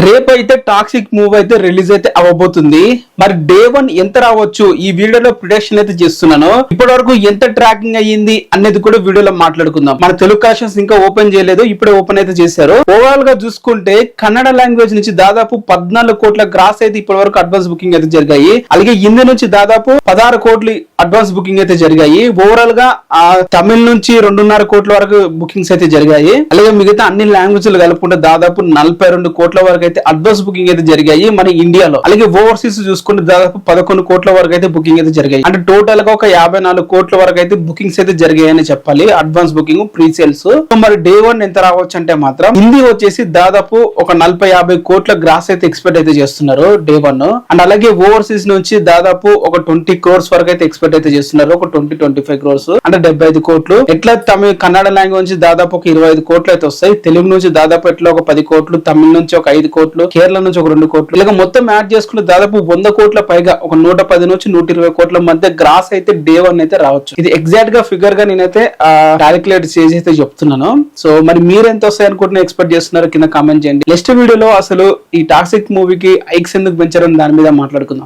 రేపైతే toxic move అయితే release అయితే అవ్వబోతుంది. మరి డే 1 ఎంత రావచ్చు ఈ వీడియోలో ప్రిడిక్షన్ అయితే చేస్తున్నాను. ఇప్పటి వరకు ఎంత ట్రాకింగ్ అయ్యింది అనేది కూడా వీడియోలో మాట్లాడుకుందాం. మన తెలుగు కలెక్షన్స్ ఇంకా ఓపెన్ చేయలేదు, ఇప్పుడే ఓపెన్ అయితే చేశారు. ఓవరాల్ గా చూసుకుంటే కన్నడ లాంగ్వేజ్ నుంచి దాదాపు 14 కోట్ల గ్రాస్ అయితే ఇప్పటి వరకు అడ్వాన్స్ బుకింగ్ అయితే జరిగాయి. అలాగే హిందీ నుంచి దాదాపు 16 కోట్లు అడ్వాన్స్ బుకింగ్ అయితే జరిగాయి. ఓవరాల్ గా తమిళ నుంచి 2.5 కోట్ల వరకు బుకింగ్స్ అయితే జరిగాయి. అలాగే మిగతా అన్ని లాంగ్వేజ్లు కలుపుకుంటే దాదాపు 42 కోట్ల వరకు అయితే అడ్వాన్స్ బుకింగ్ అయితే జరిగాయి మన ఇండియాలో. అలాగే ఓవర్సీస్ చూసుకుంటే దాదాపు 11 కోట్ల వరకు అయితే బుకింగ్ అయితే జరిగాయి. అంటే టోటల్ గా ఒక 54 కోట్ల వరకు అయితే బుకింగ్స్ అయితే జరిగాయని చెప్పాలి. Advance booking, pre sales. మరి డే 1 ఎంత రావచ్చు అంటే మాత్రం హిందీ వచ్చేసి దాదాపు ఒక 40-50 కోట్ల గ్రాస్ అయితే ఎక్స్పెక్ట్ అయితే చేస్తున్నారు డే 1. అండ్ అలాగే ఓవర్సీస్ నుంచి దాదాపు ఒక 20 క్రోర్స్ వరకు అయితే ఎక్స్పెక్ట్ అయితే చేస్తున్నారు. ఒక 20-25 క్రోర్స్ అంటే 75 కోట్లు. ఎట్లా తమిళ కన్నడ లాంగ్వేజ్ నుంచి దాదాపు ఒక 25 కోట్లు అయితే వస్తాయి. తెలుగు నుంచి దాదాపు ఎట్లా ఒక 10 కోట్లు, తమిళ నుంచి ఒక 5 కోట్లు, కేరళ నుంచి ఒక 2 కోట్లు, ఇలాగ మొత్తం యాడ్ చేసుకుంటే దాదాపు 100 కోట్ల పైగా ఒక 110 నుంచి 120 కోట్ల మధ్య గ్రాస్ అయితే డే 1 అయితే రావచ్చు. ఇది ఎగ్జాక్ట్ గా ఫిగర్ గా నేనైతే క్యాలిక్యులేట్ చేసి అయితే చెప్తున్నాను. సో మరి మీరు ఎంత వస్తాయి అనుకుంటున్నా ఎక్స్పెక్ట్ చేస్తున్నారు కింద కామెంట్ చేయండి. నెక్స్ట్ వీడియోలో అసలు ఈ టాక్సిక్ మూవీకి ఐక్స్ ఎందుకు పెంచారని దాని మీద మాట్లాడుకుందాం.